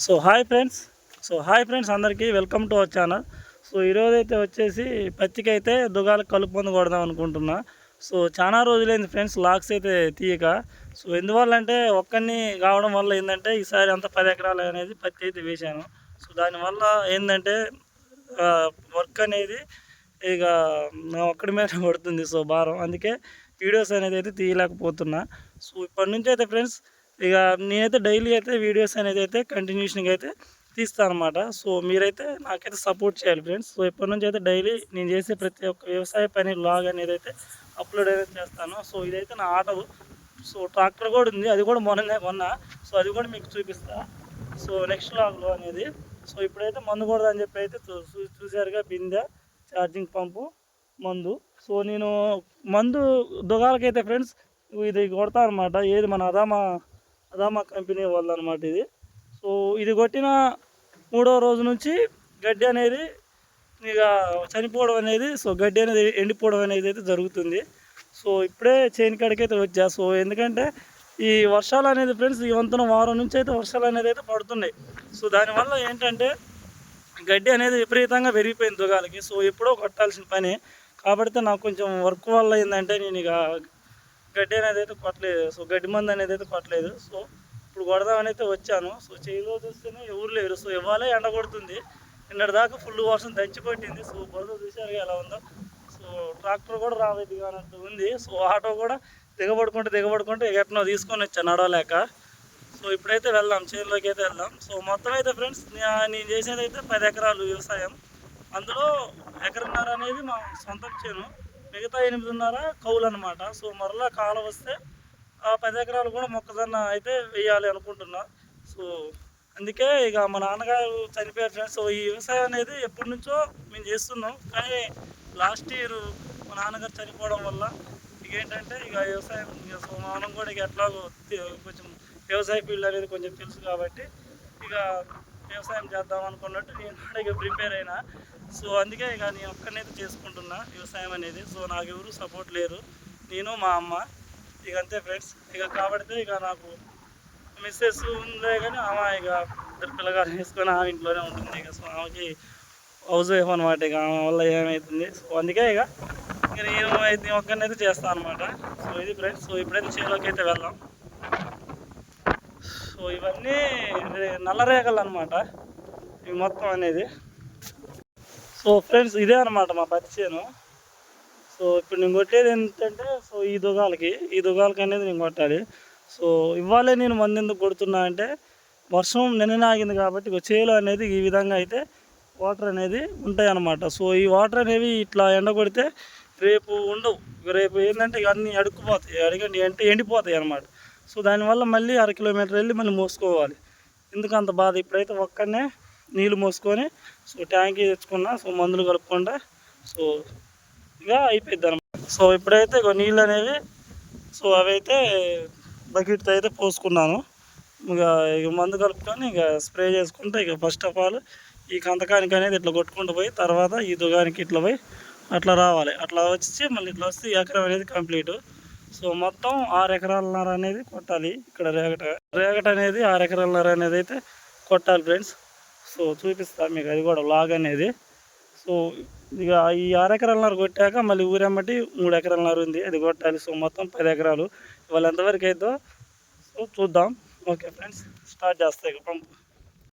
So hi friends అందరికీ welcome to our channel. So ఈరోజు అయితే వచ్చేసి పత్తికి అయితే దుగాలకు కలుపు మందు కొడదాం అనుకుంటున్నా. సో చాలా రోజులైంది ఫ్రెండ్స్ లాక్స్ అయితే తీయక. సో ఎందువల్ల అంటే ఒక్కడిని కావడం వల్ల ఏంటంటే ఈసారి అంతా 10 ఎకరాలు అనేది పత్తి అయితే వేశాను. సో దానివల్ల ఏంటంటే వర్క్ అనేది ఇక నా ఒక్కడి మీద పడుతుంది. సో భారం, అందుకే వీడియోస్ అనేది అయితే తీయలేకపోతున్నా. సో ఇప్పటి నుంచి అయితే ఫ్రెండ్స్ ఇక నేనైతే డైలీ అయితే వీడియోస్ అనేది అయితే కంటిన్యూషన్గా అయితే తీస్తాను అనమాట. సో మీరైతే నాకైతే సపోర్ట్ చేయాలి ఫ్రెండ్స్. సో ఇప్పటి నుంచి అయితే డైలీ నేను చేసే ప్రతి ఒక్క వ్యవసాయ పని లాగ్ అనేది అయితే అప్లోడ్ అయితే చేస్తాను. సో ఇదైతే నా ఆటో. సో ట్రాక్టర్ కూడా ఉంది, అది కూడా మొన్ననే కొన్నా. సో అది కూడా మీకు చూపిస్తా సో నెక్స్ట్ లాగ్లో అనేది. సో ఇప్పుడైతే మందు కొడదని చెప్పి అయితే చూసారుగా, బిందె, ఛార్జింగ్ పంపు, మందు. సో నేను మందు దుగాలకైతే ఫ్రెండ్స్ ఇది కొడతా అనమాట. ఏది మన అదామా కంపెనీ వాళ్ళు అనమాట ఇది. సో ఇది కొట్టిన 3వ రోజు నుంచి గడ్డి అనేది ఇక చనిపోవడం అనేది, సో గడ్డి అనేది ఎండిపోవడం అనేది అయితే జరుగుతుంది. సో ఇప్పుడే చేను కాడికైతే వచ్చా. సో ఎందుకంటే ఈ వర్షాలు అనేది ఫ్రెండ్స్ ఈ వంతున వారం నుంచి అయితే వర్షాలు అనేది అయితే పడుతున్నాయి. సో దానివల్ల ఏంటంటే గడ్డి అనేది విపరీతంగా పెరిగిపోయింది దుగాలకి. సో ఎప్పుడో కొట్టాల్సిన పని కాబట్టి నాకు కొంచెం వర్క్ వల్ల ఏంటంటే నేను ఇక గడ్డి అనేది అయితే కొట్టలేదు. సో గడ్డి మందు అనేది అయితే కొట్టలేదు. సో ఇప్పుడు కొడదామని అయితే వచ్చాను. సో చేయిలో చూస్తేనే ఎవరు లేరు. సో ఇవ్వాలే ఎండ కొడుతుంది. నిన్నటి దాకా ఫుల్ వర్షం దంచి కొట్టింది. సో బురద చూసారు ఎలా ఉందో. సో ట్రాక్టర్ కూడా రావేది కానట్టు ఉంది. సో ఆటో కూడా దిగబడుకుంటే ఎట్నో తీసుకొని వచ్చాను నడవలేక. సో ఇప్పుడైతే వెళ్దాం, చేనులోకి అయితే వెళ్దాం. సో మొత్తం అయితే ఫ్రెండ్స్ నేను చేసేది అయితే 10 ఎకరాలు వ్యవసాయం. అందులో 1.5 ఎకరం అనేది మా సొంత చేను, మిగతా 8.5 కౌలు అనమాట. సో మరలా కాలం వస్తే ఆ 10 ఎకరాలు కూడా మొక్కజొన్న అయితే వేయాలి అనుకుంటున్నా. సో అందుకే ఇక మా నాన్నగారు చనిపోయారు ఫ్రెండ్స్. సో ఈ వ్యవసాయం అనేది ఎప్పటి నుంచో మేము చేస్తున్నాం, కానీ లాస్ట్ ఇయర్ మా నాన్నగారు చనిపోవడం వల్ల ఇక ఏంటంటే ఇక వ్యవసాయం ఇక సో మనం కూడా ఇక ఎట్లాగో కొంచెం వ్యవసాయ ఫీల్డ్ అనేది కొంచెం తెలుసు కాబట్టి ఇక వ్యవసాయం చేద్దాం అనుకున్నట్టు నేను కూడా ఇక ప్రిపేర్ అయినా. సో అందుకే ఇక నేను ఒక్కనైతే చేసుకుంటున్నా వ్యవసాయం అనేది. సో నాకు ఎవరు సపోర్ట్ లేరు, నేను మా అమ్మ ఇక అంతే ఫ్రెండ్స్. ఇక కాబట్టి ఇక నాకు మిస్సెస్ ఉందే కానీ ఆమె ఇక 2 పిల్లగారు వేసుకొని ఆమె ఇంట్లోనే ఉంటుంది. ఇక సో ఆమెకి హౌస్ వైఫ్ అనమాట. ఇక ఆమె వల్ల ఏమవుతుంది. సో అందుకే ఇక నేను ఒక్కనైతే చేస్తాను అనమాట. సో ఇది ఫ్రెండ్స్. సో ఇప్పుడైతే చేలోకి అయితే వెళ్దాం. సో ఇవన్నీ నల్లరేగలు అనమాట ఇవి మొత్తం అనేది. సో ఫ్రెండ్స్ ఇదే అనమాట మా పత్తి చేను. సో ఇప్పుడు నేను కొట్టేది ఏంటంటే సో ఈ దుగాలకి అనేది నేను కొట్టాలి. సో ఇవాళే నేను మందు ఎందుకు కొడుతున్నా అంటే వర్షం నిన్ననే ఆగింది కాబట్టి చేలో అనేది ఈ విధంగా అయితే వాటర్ అనేది ఉంటాయి అన్నమాట. సో ఈ వాటర్ అనేవి ఇట్లా ఎండ కొడితే రేపు ఉండవు. రేపు ఏంటంటే అన్నీ అడుక్కుపోతాయి, ఎండిపోతాయి అన్నమాట. సో దానివల్ల మళ్ళీ 1/2 కిలోమీటర్ వెళ్ళి మళ్ళీ మోసుకోవాలి. ఎందుకు అంత బాధ? ఇప్పుడైతే ఒక్కనే నీళ్ళు మోసుకొని సో ట్యాంకీ తెచ్చుకున్నా. సో మందులు కలుపుకుండా సో ఇక అయిపోద్ది అనమాట. సో ఇప్పుడైతే నీళ్ళు అనేవి సో అవైతే బకెట్తో అయితే పోసుకున్నాను. ఇక మందు కలుపుకొని ఇక స్ప్రే చేసుకుంటే ఇక ఫస్ట్ ఆఫ్ ఆల్ ఈ కంతకానికి అనేది ఇట్లా కొట్టుకుంటూ పోయి తర్వాత ఈ దుగానికి ఇట్లా పోయి అట్లా రావాలి. అట్లా వచ్చి మళ్ళీ ఇట్లా వస్తే ఈ ఎకరం అనేది కంప్లీట్. సో మొత్తం 6 ఎకరాలన్నర అనేది కొట్టాలి. ఇక్కడ రేగట అనేది 6 ఎకరాలన్నర అనేది అయితే కొట్టాలి ఫ్రెండ్స్. సో చూపిస్తాను మీకు అది కూడా లాగ్ అనేది. సో ఇక ఈ 6 ఎకరాలన్నర కొట్టాక మళ్ళీ ఊరెమ్మటి 3 ఎకరాలన్నర ఉంది, అది కొట్టాలి. సో మొత్తం 10 ఎకరాలు. ఇవాళ ఎంతవరకు అవుతుందో సో చూద్దాం. ఓకే ఫ్రెండ్స్, స్టార్ట్ చేస్తాయి ఇక పంపు.